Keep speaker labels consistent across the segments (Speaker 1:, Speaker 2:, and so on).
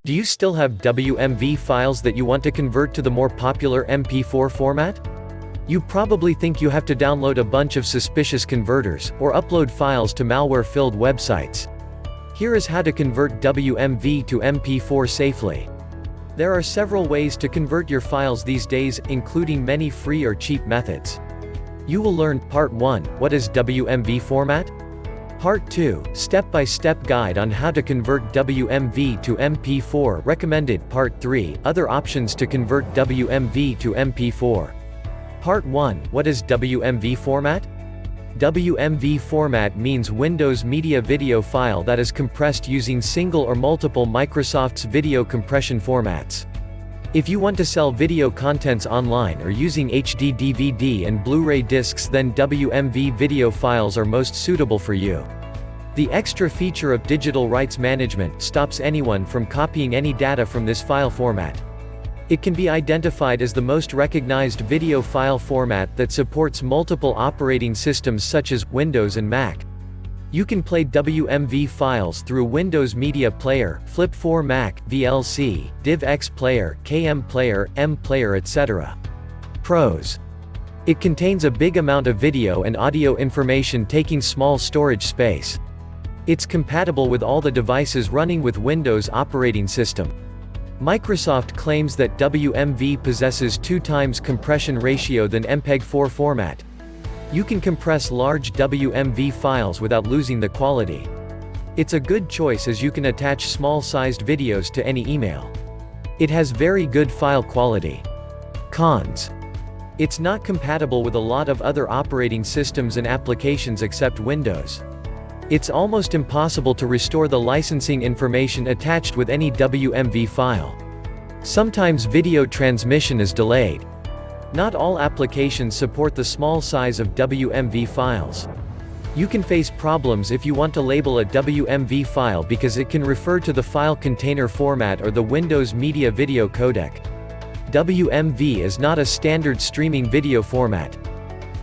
Speaker 1: Do you still have WMV files that you want to convert to the more popular MP4 format? You probably think you have to download a bunch of suspicious converters, or upload files to malware-filled websites. Here is how to convert WMV to MP4 safely. There are several ways to convert your files these days, including many free or cheap methods. You will learn, Part 1, what is WMV format? Part 2, step-by-step guide on how to convert WMV to MP4 recommended. Part 3, other options to convert WMV to MP4. Part 1, what is WMV format? WMV format means Windows Media Video File that is compressed using single or multiple Microsoft's video compression formats. If you want to sell video contents online or using HD DVD and Blu-ray discs, then WMV video files are most suitable for you. The extra feature of digital rights management stops anyone from copying any data from this file format. It can be identified as the most recognized video file format that supports multiple operating systems such as Windows and Mac. You can play WMV files through Windows Media Player, Flip4 Mac, VLC, DivX Player, KM Player, M Player, etc. Pros: it contains a big amount of video and audio information taking small storage space. It's compatible with all the devices running with Windows operating system. Microsoft claims that WMV possesses 2 times compression ratio than MP4 format. You can compress large WMV files without losing the quality. It's a good choice as you can attach small-sized videos to any email. It has very good file quality. Cons: it's not compatible with a lot of other operating systems and applications except Windows. It's almost impossible to restore the licensing information attached with any WMV file. Sometimes video transmission is delayed. Not all applications support the small size of WMV files. You can face problems if you want to label a WMV file because it can refer to the file container format or the Windows Media Video Codec. WMV is not a standard streaming video format.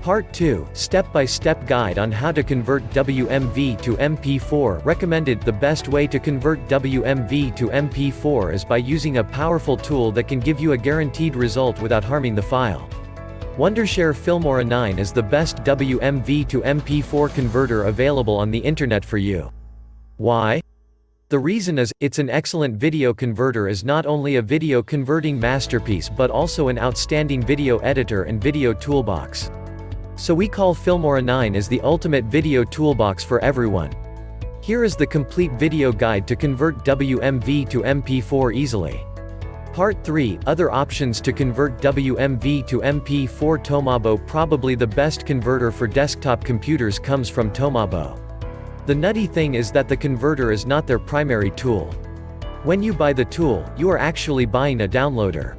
Speaker 1: Part 2, step-by-step guide on how to convert WMV to MP4 recommended. The best way to convert WMV to MP4 is by using a powerful tool that can give you a guaranteed result without harming the file. Wondershare Filmora 9 is the best WMV to MP4 converter available on the internet for you. Why? The reason is, it's an excellent video converter, is not only a video converting masterpiece but also an outstanding video editor and video toolbox. So we call Filmora 9 as the ultimate video toolbox for everyone. Here is the complete video guide to convert WMV to MP4 easily. Part 3, other options to convert WMV to MP4. Tomabo, probably the best converter for desktop computers, comes from Tomabo. The nutty thing is that the converter is not their primary tool. When you buy the tool, you are actually buying a downloader.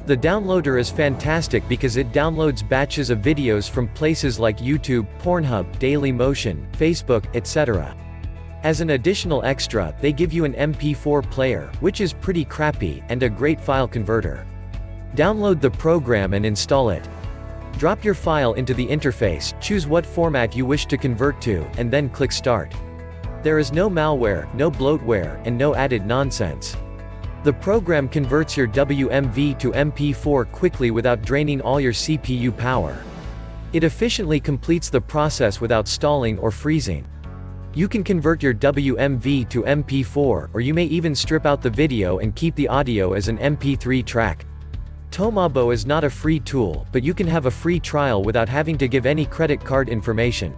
Speaker 1: The downloader is fantastic because it downloads batches of videos from places like YouTube, Pornhub, Dailymotion, Facebook, etc. As an additional extra, they give you an MP4 player, which is pretty crappy, and a great file converter. Download the program and install it. Drop your file into the interface, choose what format you wish to convert to, and then click Start. There is no malware, no bloatware, and no added nonsense. The program converts your WMV to MP4 quickly without draining all your CPU power. It efficiently completes the process without stalling or freezing. You can convert your WMV to MP4, or you may even strip out the video and keep the audio as an MP3 track. Tomabo is not a free tool, but you can have a free trial without having to give any credit card information.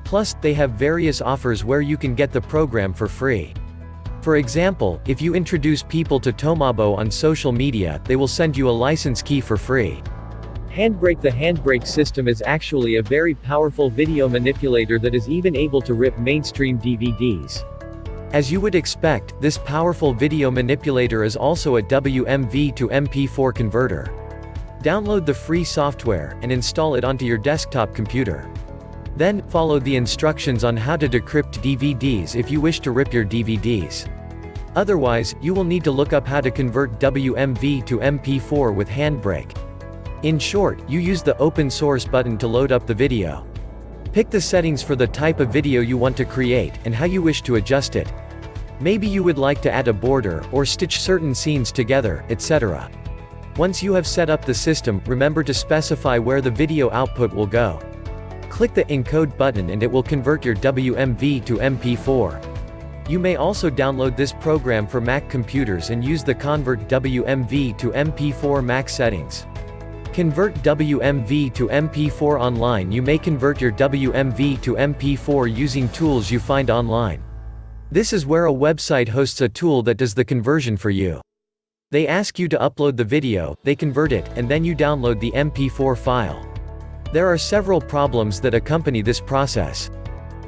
Speaker 1: Plus, they have various offers where you can get the program for free. For example, if you introduce people to Tomabo on social media, they will send you a license key for free. Handbrake. The Handbrake system is actually a very powerful video manipulator that is even able to rip mainstream DVDs. As you would expect, this powerful video manipulator is also a WMV to MP4 converter. Download the free software, and install it onto your desktop computer. Then, follow the instructions on how to decrypt DVDs if you wish to rip your DVDs. Otherwise, you will need to look up how to convert WMV to MP4 with Handbrake. In short, you use the open source button to load up the video. Pick the settings for the type of video you want to create, and how you wish to adjust it. Maybe you would like to add a border, or stitch certain scenes together, etc. Once you have set up the system, remember to specify where the video output will go. Click the Encode button and it will convert your WMV to MP4. You may also download this program for Mac computers and use the Convert WMV to MP4 Mac settings. Convert WMV to MP4 online. You may convert your WMV to MP4 using tools you find online. This is where a website hosts a tool that does the conversion for you. They ask you to upload the video, they convert it, and then you download the MP4 file. There are several problems that accompany this process.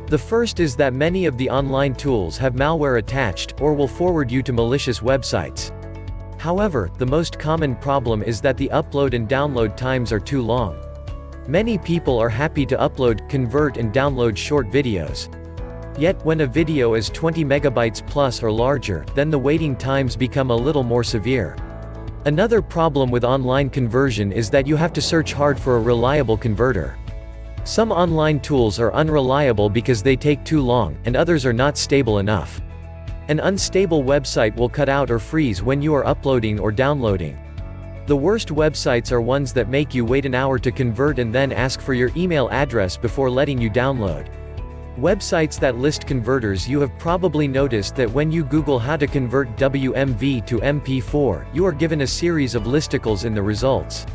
Speaker 1: The first is that many of the online tools have malware attached, or will forward you to malicious websites. However, the most common problem is that the upload and download times are too long. Many people are happy to upload, convert and download short videos. Yet, when a video is 20 megabytes plus or larger, then the waiting times become a little more severe. Another problem with online conversion is that you have to search hard for a reliable converter. Some online tools are unreliable because they take too long, and others are not stable enough. An unstable website will cut out or freeze when you are uploading or downloading. The worst websites are ones that make you wait an hour to convert and then ask for your email address before letting you download. Websites that list converters. You have probably noticed that when you Google how to convert WMV to MP4, you are given a series of listicles in the results.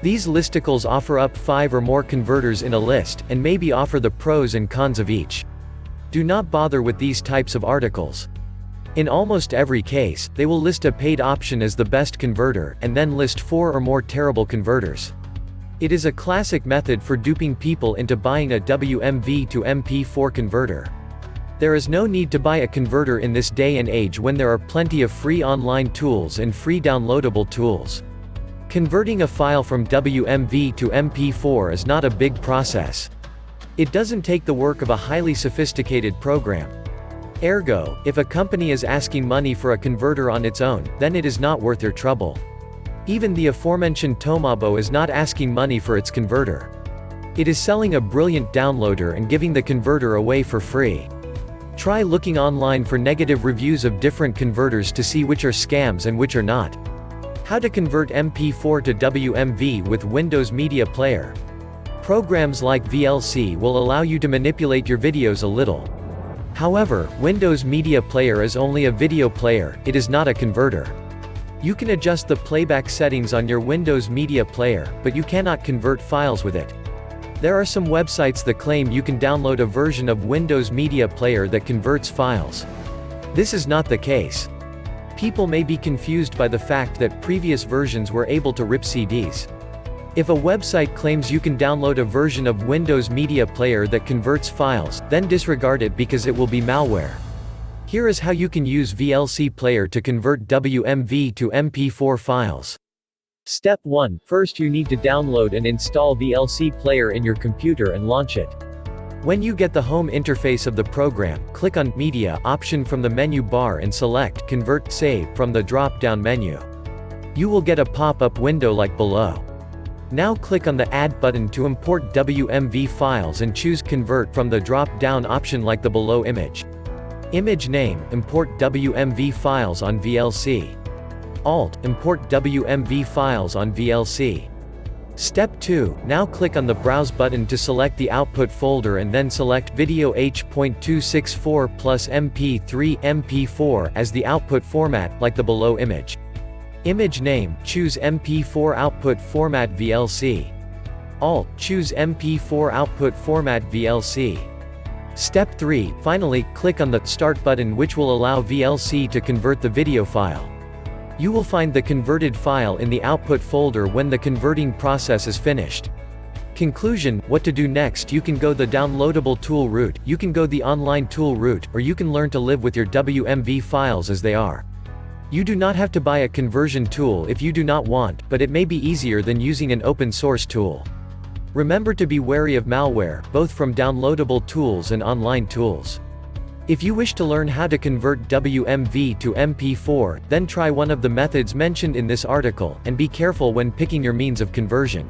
Speaker 1: These listicles offer up 5 or more converters in a list, and maybe offer the pros and cons of each. Do not bother with these types of articles. In almost every case, they will list a paid option as the best converter, and then list 4 or more terrible converters. It is a classic method for duping people into buying a WMV to MP4 converter. There is no need to buy a converter in this day and age when there are plenty of free online tools and free downloadable tools. Converting a file from WMV to MP4 is not a big process. It doesn't take the work of a highly sophisticated program. Ergo, if a company is asking money for a converter on its own, then it is not worth your trouble. Even the aforementioned Tomabo is not asking money for its converter. It is selling a brilliant downloader and giving the converter away for free. Try looking online for negative reviews of different converters to see which are scams and which are not. How to convert MP4 to WMV with Windows Media Player. Programs like VLC will allow you to manipulate your videos a little. However, Windows Media Player is only a video player, it is not a converter. You can adjust the playback settings on your Windows Media Player, but you cannot convert files with it. There are some websites that claim you can download a version of Windows Media Player that converts files. This is not the case. People may be confused by the fact that previous versions were able to rip CDs. If a website claims you can download a version of Windows Media Player that converts files, then disregard it because it will be malware. Here is how you can use VLC Player to convert WMV to MP4 files. Step 1. First you need to download and install VLC Player in your computer and launch it. When you get the home interface of the program, click on Media option from the menu bar and select Convert Save from the drop-down menu. You will get a pop-up window like below. Now click on the Add button to import WMV files and choose Convert from the drop-down option like the below image. Image name, import WMV files on VLC. Alt, import WMV files on VLC. Step 2, now click on the Browse button to select the output folder and then select Video H.264 plus MP3 MP4 as the output format, like the below image. Image name, choose MP4 output format VLC. Alt, choose MP4 output format VLC. Step 3, finally, click on the Start button which will allow VLC to convert the video file. You will find the converted file in the output folder when the converting process is finished. Conclusion, what to do next? You can go the downloadable tool route, you can go the online tool route, or you can learn to live with your WMV files as they are. You do not have to buy a conversion tool if you do not want, but it may be easier than using an open source tool. Remember to be wary of malware, both from downloadable tools and online tools. If you wish to learn how to convert WMV to MP4, then try one of the methods mentioned in this article, and be careful when picking your means of conversion.